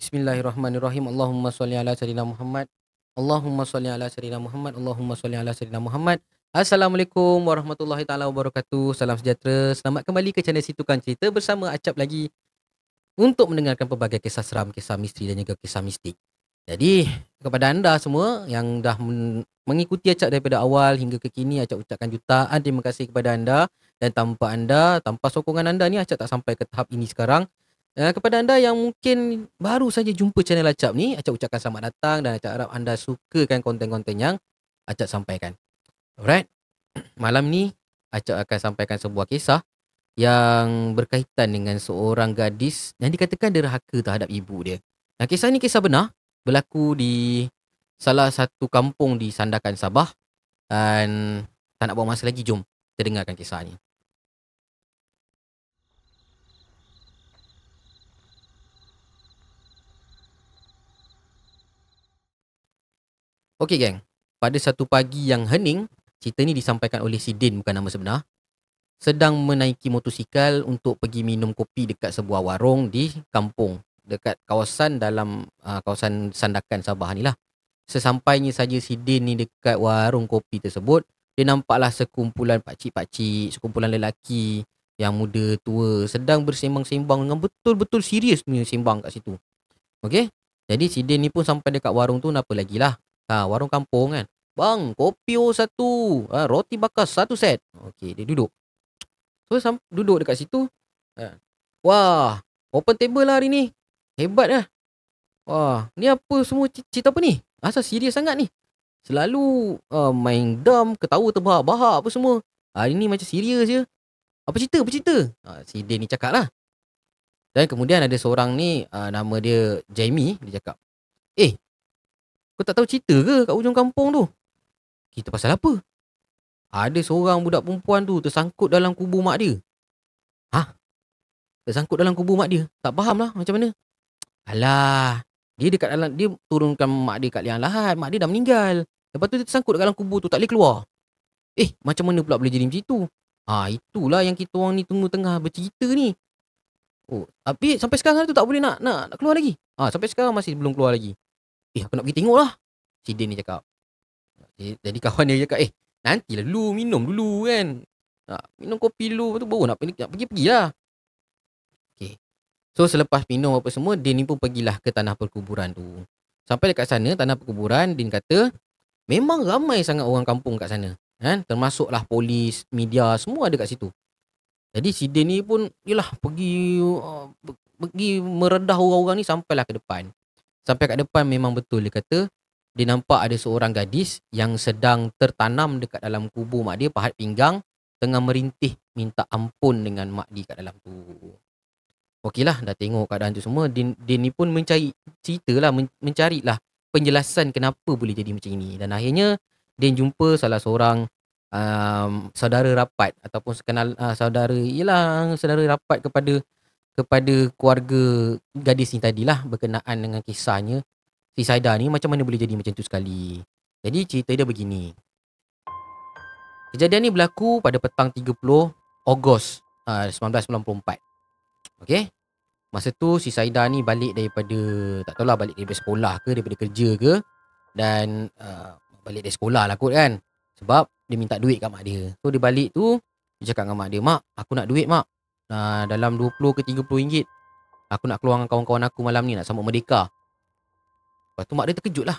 Bismillahirrahmanirrahim. Allahumma sholli ala sayyidina Muhammad. Allahumma sholli ala sayyidina Muhammad. Allahumma sholli ala sayyidina Muhammad. Assalamualaikum warahmatullahi taala wabarakatuh. Salam sejahtera. Selamat kembali ke channel Si Tukang Cerita bersama Acap lagi untuk mendengarkan pelbagai kisah seram, kisah misteri dan juga kisah mistik. Jadi, kepada anda semua yang dah mengikuti Acap daripada awal hingga ke kini, Acap ucapkan jutaan terima kasih kepada anda. Dan tanpa sokongan anda ni, Acap tak sampai ke tahap ini sekarang. Kepada anda yang mungkin baru saja jumpa channel Acap ni, Acap ucapkan selamat datang dan Acap harap anda sukakan konten-konten yang Acap sampaikan. Alright. Malam ni Acap akan sampaikan sebuah kisah yang berkaitan dengan seorang gadis yang dikatakan derhaka terhadap ibu dia. Nah, kisah ni kisah benar, berlaku di salah satu kampung di Sandakan, Sabah. Dan tak nak buang masa lagi, jom kita dengarkan kisah ni. Okey geng, pada satu pagi yang hening, cerita ni disampaikan oleh si Din, bukan nama sebenar, sedang menaiki motosikal untuk pergi minum kopi dekat sebuah warung di kampung, dekat kawasan kawasan Sandakan, Sabah ni lah. Sesampainya saja si Din ni dekat warung kopi tersebut, dia nampaklah sekumpulan pakcik-pakcik, sekumpulan lelaki yang muda tua sedang bersembang-sembang dengan betul-betul serius punya sembang kat situ. Okey. Jadi si Din ni pun sampai dekat warung tu, apa lagi lah. Warung kampung kan. Bang, kopi satu. Roti bakar satu set. Okey, dia duduk. So, duduk dekat situ. Wah, open table lah hari ni. Hebat lah. Wah, ni apa semua cerita apa ni? Asal serius sangat ni? Selalu main dam, ketawa terbahak-bahak apa semua. Hari ni macam serius je. Apa cerita? Apa cerita? Si Din ni cakap lah. Dan kemudian ada seorang ni, nama dia Jamie. Dia cakap, kau tak tahu cerita ke kat hujung kampung tu? Kita pasal apa? Ada seorang budak perempuan tu tersangkut dalam kubur mak dia. Tersangkut dalam kubur mak dia? Tak faham lah macam mana. Alah, dia dekat dalam, dia turunkan mak dia kat liang lahat. Mak dia dah meninggal. Lepas tu dia tersangkut dekat dalam kubur tu, tak boleh keluar. Macam mana pula boleh jadi macam tu? Itulah yang kita orang ni tunggu tengah bercerita ni. Tapi sampai sekarang tu tak boleh nak keluar lagi. Sampai sekarang masih belum keluar lagi. Aku nak pergi tengok lah, si Din ni cakap. Jadi kawan dia cakap, nantilah dulu, minum dulu kan. Minum kopi dulu, tu baru nak pergi-pergilah. Okay. So selepas minum apa semua, Din ni pun pergilah ke tanah perkuburan tu. Sampai dekat sana, tanah perkuburan, Din kata, memang ramai sangat orang kampung kat sana. Termasuklah polis, media, semua ada kat situ. Jadi si Din ni pun, pergi meredah orang-orang ni sampailah ke depan. Sampai kat depan memang betul dia kata, dia nampak ada seorang gadis yang sedang tertanam dekat dalam kubur mak dia, pahat pinggang, tengah merintih minta ampun dengan mak dia kat dalam tu. Okeylah, dah tengok keadaan tu semua, Din ni pun mencari ceritalah, mencarilah penjelasan kenapa boleh jadi macam ini. Dan akhirnya Din jumpa salah seorang saudara rapat ataupun saudara rapat kepada keluarga gadis ni tadilah, berkenaan dengan kisahnya si Saida ni macam mana boleh jadi macam tu sekali. Jadi cerita dia begini. Kejadian ni berlaku pada petang 30 Ogos 1994. Okey. Masa tu si Saida ni balik daripada, tak tahulah balik daripada sekolah ke, daripada kerja ke, dan balik dari sekolah lah kot kan. Sebab dia minta duit kat mak dia. So dia balik tu, dia cakap dengan mak dia, "Mak, aku nak duit mak. Dalam 20 ke 30 ringgit. Aku nak keluar dengan kawan-kawan aku malam ni, nak sambut Merdeka." Lepas tu mak dia terkejut lah.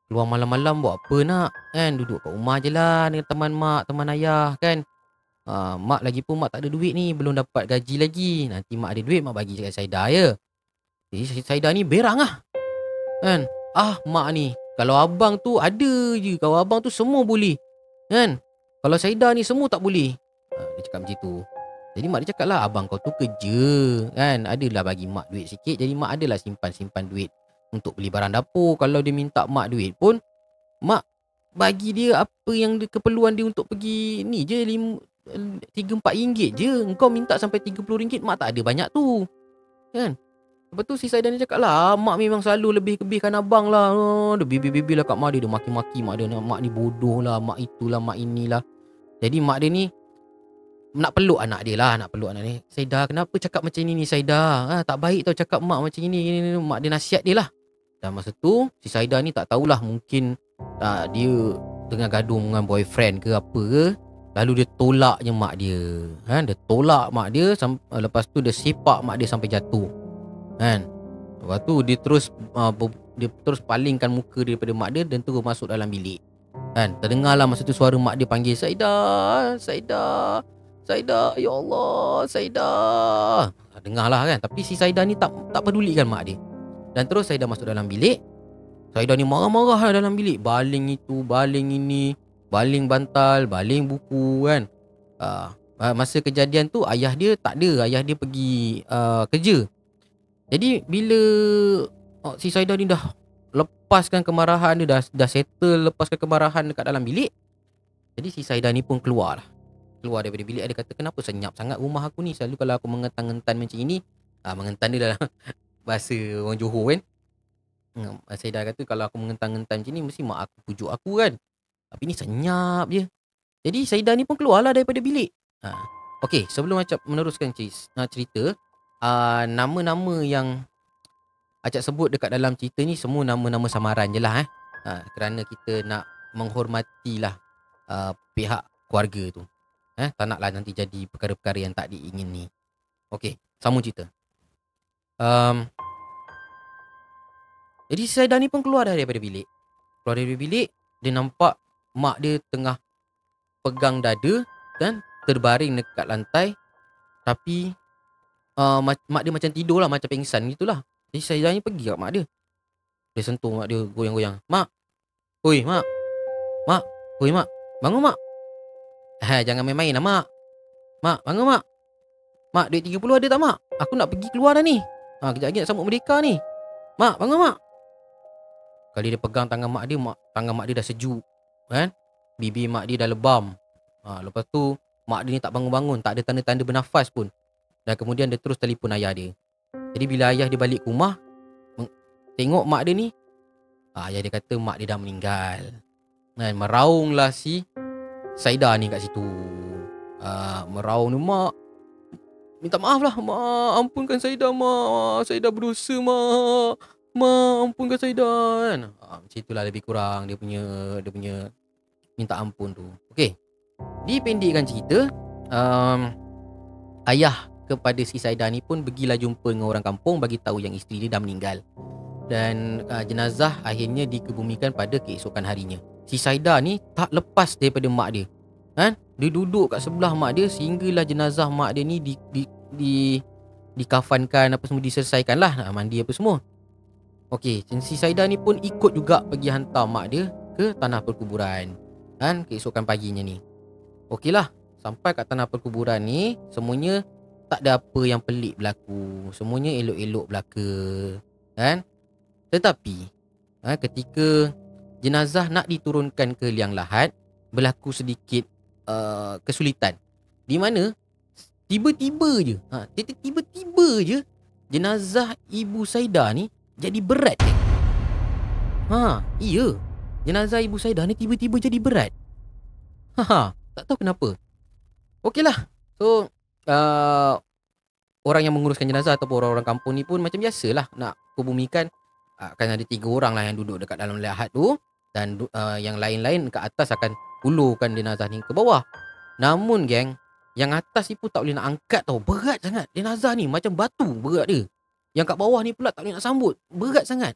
Keluar malam-malam buat apa nak? Kan, duduk kat rumah je lah dengan teman mak, teman ayah kan. Mak lagi pun mak tak ada duit ni, belum dapat gaji lagi. Nanti mak ada duit, mak bagi kat Saida ya. Jadi Saida ni berang lah. Kan? Mak ni, kalau abang tu ada je, kalau abang tu semua boleh. Kan? Kalau Saida ni semua tak boleh. Dia cakap macam tu. Jadi mak dia cakap lah, abang kau tu kerja kan, adalah bagi mak duit sikit. Jadi mak adalah simpan duit untuk beli barang dapur. Kalau dia minta mak duit pun, mak bagi dia apa yang keperluan dia untuk pergi ni je, 3-4 ringgit je. Engkau minta sampai 30 ringgit, mak tak ada banyak tu. Kan? Lepas tu si Saidan ni cakap lah, mak memang selalu lebih-lebihkan abang lah. Dia bibi-bibi lah kat mak dia. Dia maki-maki mak dia. Mak ni bodoh lah, mak itulah, mak inilah. Jadi mak dia ni nak peluk anak dia lah, nak peluk anak ni. Saidah, kenapa cakap macam ni Saidah? Tak baik tau cakap mak macam ni. Mak dia nasihat dia lah. Dan masa tu si Saidah ni tak tahulah, mungkin dia tengah gaduh dengan boyfriend ke apa ke. Lalu dia tolak je mak dia. Dia tolak mak dia, lepas tu dia sepak mak dia sampai jatuh. Lepas tu dia terus palingkan muka dia daripada mak dia dan terus masuk dalam bilik. Terdengarlah masa tu suara mak dia panggil, Saidah, Saidah, Saidah, ya Allah, Saidah. Dengarlah kan. Tapi si Saidah ni tak pedulikan mak dia. Dan terus Saidah masuk dalam bilik. Saidah ni marah-marah dalam bilik. Baling itu, baling ini, baling bantal, baling buku kan. Masa kejadian tu ayah dia tak ada. Ayah dia pergi kerja. Jadi bila si Saidah ni dah lepaskan kemarahan dia, dah settle lepaskan kemarahan dekat dalam bilik. Jadi si Saidah ni pun keluar daripada bilik. Dia kata, kenapa senyap sangat rumah aku ni? Selalu kalau aku mengentan-ngentan macam ini, mengentan dia dalam bahasa orang Johor kan. Saidah kata, kalau aku mengentan-ngentan macam ni, mesti mak aku pujuk aku kan. Tapi ni senyap je. Jadi Saidah ni pun keluarlah daripada bilik. Okey, sebelum Acap meneruskan cerita, nama-nama yang Acap sebut dekat dalam cerita ni semua nama-nama samaran je lah kerana kita nak menghormatilah pihak keluarga tu. Tak naklah nanti jadi perkara-perkara yang tak diingini. Okey, sambung cerita. Jadi Saidah ni pun keluar daripada bilik. Dia nampak mak dia tengah pegang dada dan terbaring dekat lantai. Tapi mak dia macam tidur lah, macam pengsan gitulah. Jadi Saidah ni pergi kat mak dia. Dia sentuh mak dia, goyang-goyang. Mak. Oi, mak. Mak. Oi, mak. Bangun, mak. Jangan main-main lah, mak. Mak, bangun, mak. Mak, duit 30 ada tak, mak? Aku nak pergi keluar dah ni. Kejap lagi nak sambut Merdeka ni. Mak, bangun, mak. Kali dia pegang tangan mak dia, tangan mak dia dah sejuk. Kan? Bibir mak dia dah lebam. Lepas tu, mak dia ni tak bangun-bangun. Tak ada tanda-tanda bernafas pun. Dan kemudian dia terus telefon ayah dia. Jadi bila ayah dia balik ke rumah, tengok mak dia ni, ayah dia kata mak dia dah meninggal. Meraunglah si Saidah ni kat situ. Meraung ni, mak, minta maaf lah, mak, ampunkan Saidah, mak. Saidah berdosa, mak. Mak, ampunkan Saidah kan. Macam itulah lebih kurang dia punya minta ampun tu. Okey. Dipendekkan cerita, ayah kepada si Saidah ni pun pergilah jumpa dengan orang kampung, bagi tahu yang isteri dia dah meninggal. Dan jenazah akhirnya dikebumikan pada keesokan harinya. Si Saidah ni tak lepas daripada mak dia. Dia duduk kat sebelah mak dia sehinggalah jenazah mak dia ni dikafankan, apa semua diselesaikan lah, mandi apa semua. Okey, si Saidah ni pun ikut juga pergi hantar mak dia ke tanah perkuburan keesokan paginya ni. Okeylah, sampai kat tanah perkuburan ni semuanya tak ada apa yang pelik berlaku. Semuanya elok-elok belaka. Tetapi ketika jenazah nak diturunkan ke liang lahat, berlaku sedikit kesulitan. Di mana tiba-tiba je jenazah ibu Saidah ni jadi berat. Iya. Jenazah ibu Saidah ni tiba-tiba jadi berat. Tak tahu kenapa. Okeylah. So orang yang menguruskan jenazah ataupun orang-orang kampung ni pun macam biasalah nak kebumikan. Akan ada 3 orang lah yang duduk dekat dalam lahat tu. Dan yang lain-lain kat atas akan ulurkan jenazah ni ke bawah. Namun geng, yang atas ni pun tak boleh nak angkat tau. Berat sangat. Jenazah ni macam batu berat dia. Yang kat bawah ni pula tak boleh nak sambut. Berat sangat.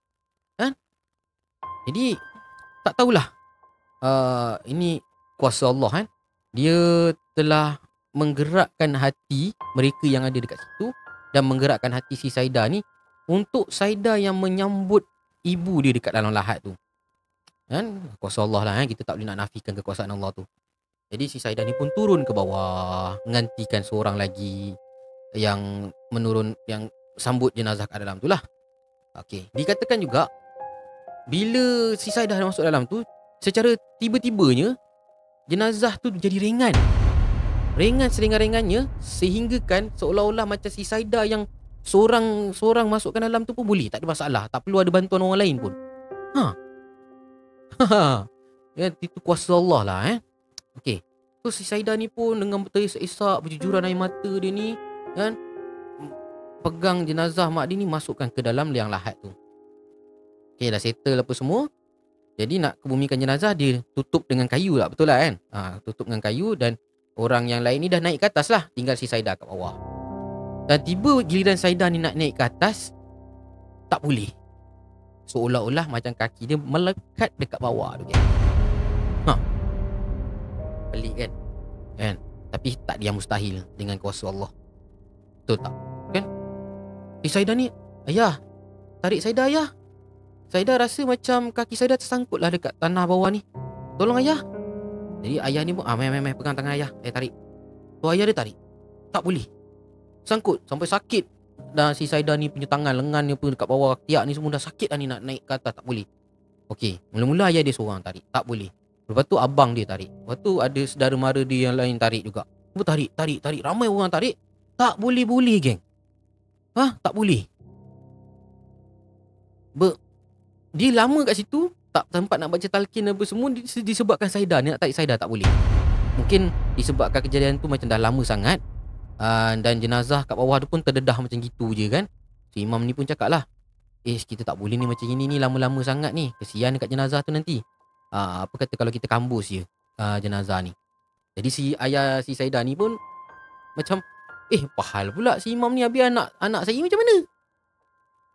Jadi tak tahulah. Ini kuasa Allah Dia telah menggerakkan hati mereka yang ada dekat situ dan menggerakkan hati si Saidah ni untuk Saidah yang menyambut ibu dia dekat dalam lahat tu. Kuasa Allah lah kita tak boleh nak nafikan kekuasaan Allah tu. Jadi si Saidah ni pun turun ke bawah, menggantikan seorang lagi yang sambut jenazah kat dalam tu lah. Okey, dikatakan juga bila si Saidah masuk dalam tu, secara tiba-tibanya jenazah tu jadi ringan. Ringan seringan-ringannya sehingga kan seolah-olah macam si Saidah yang seorang masukkan dalam tu pun boleh, tak ada masalah, tak perlu ada bantuan orang lain pun. Itu kuasa Allah lah Okey. So si Saidah ni pun dengan terisak-isak, bercucuran air mata dia ni kan, pegang jenazah mak dia ni masukkan ke dalam liang lahat tu. Okay, dah settle apa semua. Jadi nak kebumikan jenazah dia tutup dengan kayu lah, betul lah kan? Tutup dengan kayu dan orang yang lain ni dah naik ke atas lah, tinggal si Saidah kat bawah. Dan tiba giliran Saidah ni nak naik ke atas, tak boleh. Seolah-olah macam kaki dia melekat dekat bawah tu kan. Pelik kan? Kan? Tapi tak dia mustahil dengan kuasa Allah. Betul tak? Kan? Si Saidah ni, ayah, tarik Saidah ayah. Saidah rasa macam kaki Saidah tersangkut lah dekat tanah bawah ni. Tolong ayah. Jadi ayah ni pun, mai pegang tangan ayah. Tarik. Tu ayah dia tarik. Tak boleh. Sangkut sampai sakit. Dan si Saidah ni punya tangan, lengan ni pun dekat bawah tiak ni semua dah sakit dah ni, nak naik ke atas tak boleh. Okey, mula-mula ayah dia seorang tarik, tak boleh. Lepas tu abang dia tarik. Lepas tu ada saudara mara dia yang lain tarik juga. Tarik. Ramai orang tarik. Tak boleh, geng. Tak boleh. Dia lama kat situ, tak tempat nak baca talqin apa semua, disebabkan Saidah ni nak tarik Saidah tak boleh. Mungkin disebabkan kejadian tu macam dah lama sangat, dan jenazah kat bawah tu pun terdedah macam gitu je kan. Si imam ni pun cakap lah, kita tak boleh ni macam ini ni, lama-lama sangat ni, kesian dekat jenazah tu nanti. Apa kata kalau kita kambus je jenazah ni. Jadi si ayah si Saidah ni pun macam, pahal pula si imam ni, habis anak saya macam mana?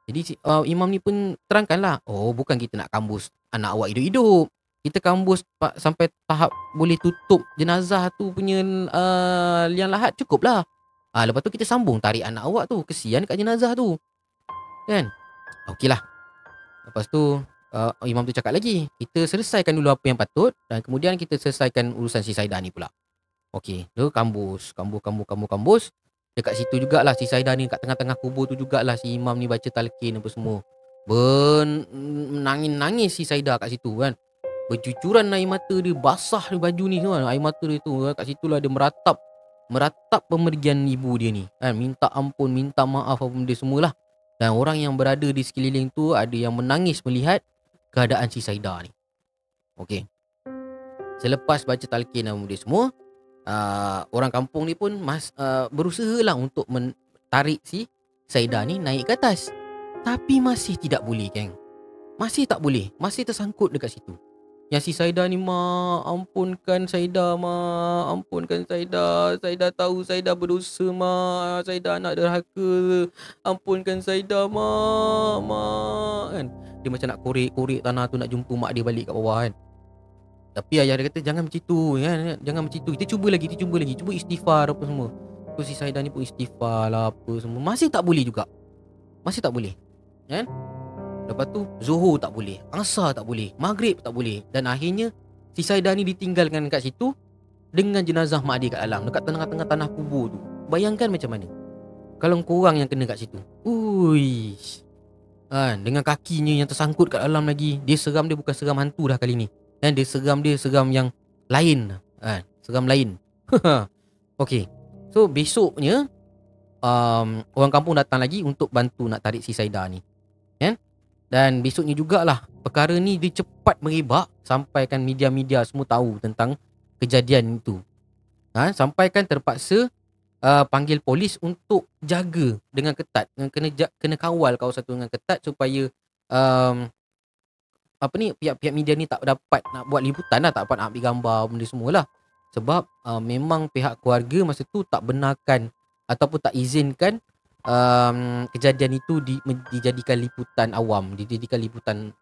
Jadi imam ni pun terangkan lah, bukan kita nak kambus anak awak hidup-hidup, kita kambus sampai tahap boleh tutup jenazah tu punya liang lahat, cukup lah. Lepas tu kita sambung tarik anak awak tu, kesian kat jenazah tu kan. Okey lah. Lepas tu imam tu cakap lagi, kita selesaikan dulu apa yang patut, dan kemudian kita selesaikan urusan si Saidah ni pula. Okey, dia kambus. Dekat situ jugalah si Saidah ni, kat tengah-tengah kubur tu jugalah si imam ni baca talqin apa semua. Menangis-nangis si Saidah kat situ kan. Bercucuran air mata dia, basah dia baju ni semua, air mata dia tu. Kat situlah dia meratap pemergian ibu dia ni kan, minta ampun, minta maaf apa benda semualah. Dan orang yang berada di sekeliling tu ada yang menangis melihat keadaan si Saidah ni. Okey. Selepas baca talqin apa benda semua, orang kampung ni pun berusaha lah untuk tarik si Saidah ni naik ke atas. Tapi masih tidak boleh, geng. Masih tak boleh. Masih tersangkut dekat situ. Yang si Saidah ni, ampunkan Saidah, ampunkan Saidah. Saidah tahu Saidah berdosa, Saidah anak derhaka. Ampunkan Saidah, kan. Dia macam nak korek-korek tanah tu, nak jumpa mak dia balik kat bawah kan. Tapi ayah dia kata jangan macam tu kan? Jangan macam tu. Kita cuba lagi. Cuba istighfar apa semua. So si Saidah ni pun istighfar lah apa semua. Masih tak boleh juga. Masih tak boleh. Kan? Lepas tu Zuhur tak boleh, Asar tak boleh, Maghrib tak boleh. Dan akhirnya si Saidah ni ditinggalkan kat situ dengan jenazah mak dia kat dalam, dekat tengah-tengah tanah kubur tu. Bayangkan macam mana kalau korang yang kena kat situ. Uish. Dengan kakinya yang tersangkut kat dalam lagi. Dia seram, dia bukan seram hantu dah kali ni. Dan dia seram yang lain. Seram lain. Okay. So besoknya orang kampung datang lagi untuk bantu nak tarik si Saidah ni. Dan besoknya jugalah perkara ni dia cepat merebak, sampaikan media-media semua tahu tentang kejadian itu. Sampaikan terpaksa panggil polis untuk jaga dengan ketat, kena kawal kawasan tu dengan ketat supaya pihak-pihak media ni tak dapat nak buat liputan lah, tak dapat nak ambil gambar benda semualah. Sebab memang pihak keluarga masa tu tak benarkan ataupun tak izinkan kejadian itu dijadikan liputan awam, dijadikan liputan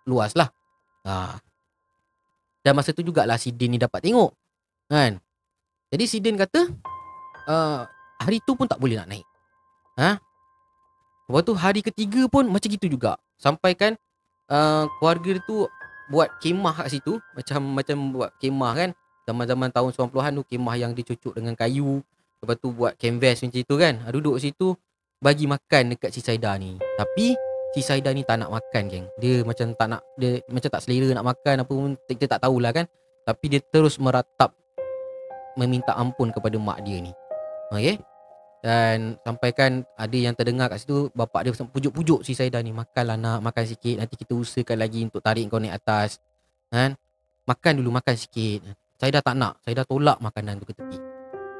luas lah. Dan masa tu jugalah si Din ni dapat tengok kan. Jadi si Din kata hari tu pun tak boleh nak naik. Lepas tu hari ketiga pun macam gitu juga. Sampaikan keluarga dia tu buat kemah kat situ, macam buat kemah kan. Zaman-zaman tahun 90-an tu, kemah yang dicucuk dengan kayu. Lepas tu buat canvas macam tu kan. Duduk situ bagi makan dekat si Saidah ni. Tapi si Saidah ni tak nak makan, geng. Dia macam tak nak, dia macam tak selera nak makan apa pun, kita tak tahulah kan. Tapi dia terus meratap meminta ampun kepada mak dia ni. Okey. Dan sampaikan ada yang terdengar kat situ, bapak dia pujuk-pujuk si Saidah ni, makanlah nak, makan sikit, nanti kita usahakan lagi untuk tarik kau naik atas kan. Makan dulu, makan sikit. Saidah tak nak. Saidah tolak makanan tu ke tepi.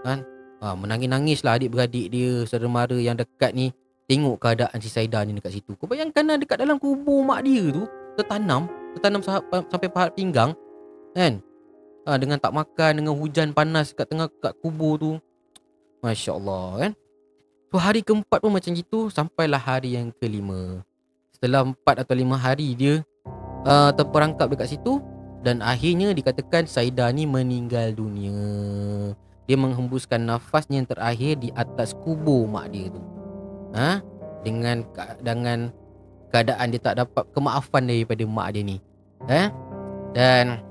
Kan? Menangis-nangislah adik-beradik dia, saudara mara yang dekat ni. Tengok keadaan si Saidah ni dekat situ. Kau bayangkan lah dekat dalam kubur mak dia tu, tertanam sampai pahat pinggang. Kan? Dengan tak makan, dengan hujan panas kat kubur tu. Masya Allah kan. So hari keempat pun macam gitu. Sampailah hari yang kelima. Setelah 4 atau 5 hari dia terperangkap dekat situ. Dan akhirnya dikatakan Saidah ni meninggal dunia. Dia menghembuskan nafasnya yang terakhir di atas kubur mak dia tu. Dengan keadaan dia tak dapat kemaafan daripada mak dia ni. Dan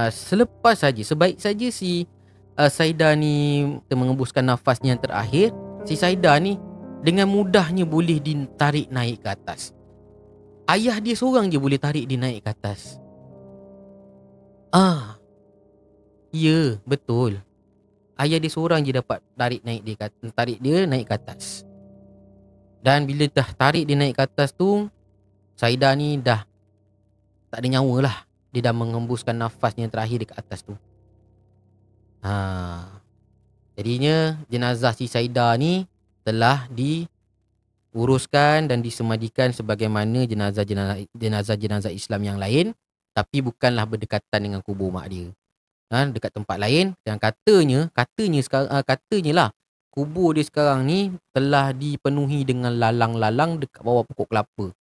selepas saja, sebaik saja si Saidah ni mengembuskan nafasnya yang terakhir, si Saidah ni dengan mudahnya boleh ditarik naik ke atas. Ayah dia seorang je boleh tarik dia naik ke atas. Ya, betul. Ayah dia seorang je dapat tarik dia naik ke atas. Dan bila dah tarik dia naik ke atas tu, Saidah ni dah tak ada nyawa lah. Dia dah mengembuskan nafasnya yang terakhir dekat atas tu. Jadinya jenazah si Saidah ni telah diuruskan dan disemadikan sebagaimana jenazah Islam yang lain, tapi bukanlah berdekatan dengan kubur mak dia. Dekat tempat lain. Dan katanya lah, kubur dia sekarang ni telah dipenuhi dengan lalang-lalang dekat bawah pokok kelapa.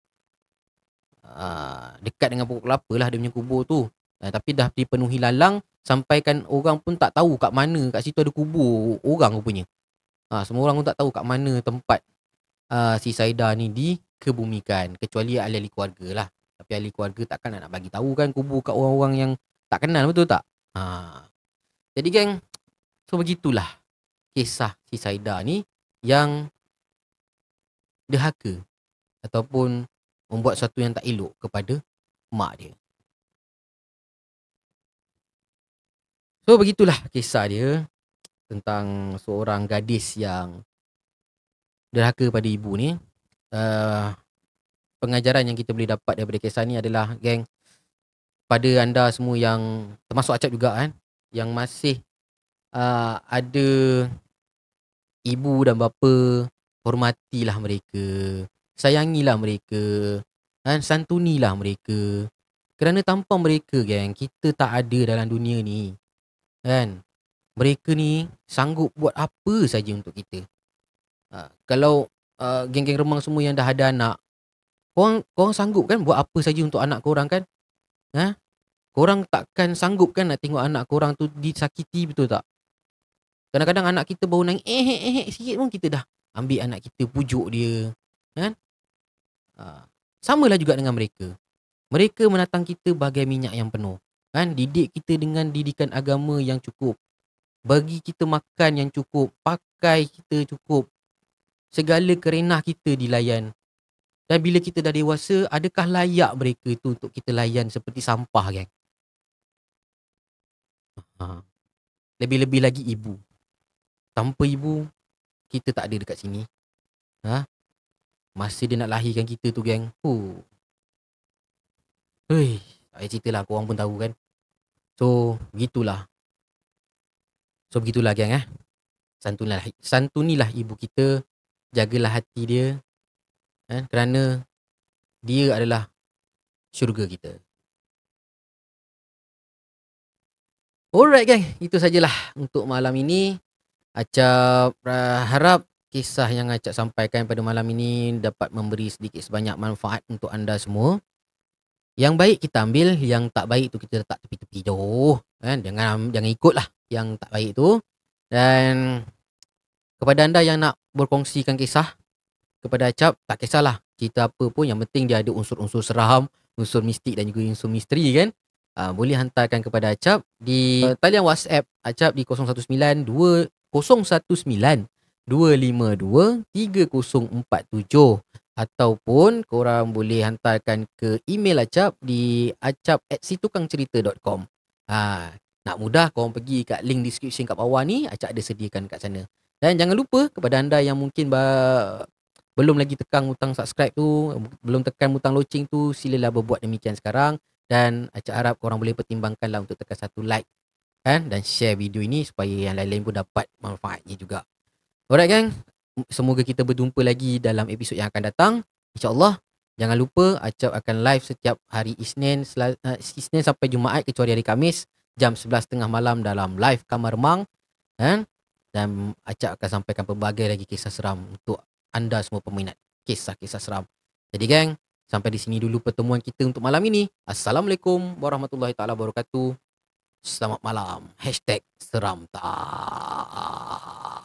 Dekat dengan pokok kelapa lah dia punya kubur tu. Tapi dah dipenuhi lalang, sampaikan orang pun tak tahu kat mana kat situ ada kubur orang rupanya. Semua orang pun tak tahu kat mana tempat si Saidah ni dikebumikan, kecuali ahli keluarga lah. Tapi ahli keluarga takkan nak bagi tahu kan kubur kat orang-orang yang tak kenal, betul tak? Jadi geng, so begitulah kisah si Saidah ni yang derhaka ataupun membuat sesuatu yang tak elok kepada mak dia. So begitulah kisah dia tentang seorang gadis yang derhaka pada ibu ni. Pengajaran yang kita boleh dapat daripada kisah ni adalah, geng, pada anda semua yang termasuk Acap juga kan, yang masih ada ibu dan bapa, hormatilah mereka, sayangilah mereka, santunilah mereka. Kerana tanpa mereka, geng, kita tak ada dalam dunia ni. Kan? Mereka ni sanggup buat apa saja untuk kita. Kalau geng-geng remang semua yang dah ada anak, korang sanggup kan buat apa saja untuk anak korang kan? Korang takkan sanggup kan nak tengok anak korang tu disakiti, betul tak? Kadang-kadang anak kita baru nangis sikit pun kita dah ambil anak kita, pujuk dia. Kan? Samalah juga dengan mereka. Mereka menatang kita bagai minyak yang penuh. Kan? Didik kita dengan didikan agama yang cukup. Bagi kita makan yang cukup. Pakai kita cukup. Segala kerenah kita dilayan. Dan bila kita dah dewasa, adakah layak mereka itu untuk kita layan seperti sampah, geng? Lebih-lebih lagi ibu. Tanpa ibu, kita tak ada dekat sini. Masa dia nak lahirkan kita tu, geng. Tak payah cerita lah, korang pun tahu kan. So, begitulah. Geng. Santunilah ibu kita. Jagalah hati dia. Kerana dia adalah syurga kita. Alright, geng. Itu sajalah untuk malam ini. Acap harap kisah yang Acap sampaikan pada malam ini dapat memberi sedikit sebanyak manfaat untuk anda semua. Yang baik kita ambil, yang tak baik tu kita letak tepi-tepi jauh. Jangan ikutlah yang tak baik tu. Dan kepada anda yang nak berkongsikan kisah kepada Acap, tak kisahlah cerita apa pun, yang penting dia ada unsur-unsur seram, unsur mistik dan juga unsur misteri kan. Boleh hantarkan kepada Acap di talian WhatsApp Acap di 019-252-3047, ataupun korang boleh hantarkan ke email Acap di acap@situkangcerita.com. Nak mudah, korang pergi kat link description kat bawah ni, Acap ada sediakan kat sana. Dan jangan lupa kepada anda yang mungkin belum lagi tekan butang subscribe tu, belum tekan butang loceng tu, silalah berbuat demikian sekarang. Dan Acap harap korang boleh pertimbangkanlah untuk tekan satu like kan, dan share video ini supaya yang lain-lain pun dapat manfaatnya juga. Alright gang, semoga kita berjumpa lagi dalam episod yang akan datang. InsyaAllah. Jangan lupa Acap akan live setiap hari Isnin sampai Jumaat kecuali hari Khamis jam 11.30 malam dalam live Kamar Mang kan? Dan Acap akan sampaikan pelbagai lagi kisah seram untuk anda semua peminat kisah-kisah seram. Jadi gang, sampai di sini dulu pertemuan kita untuk malam ini. Assalamualaikum warahmatullahi taala wabarakatuh. Selamat malam. #seram tak.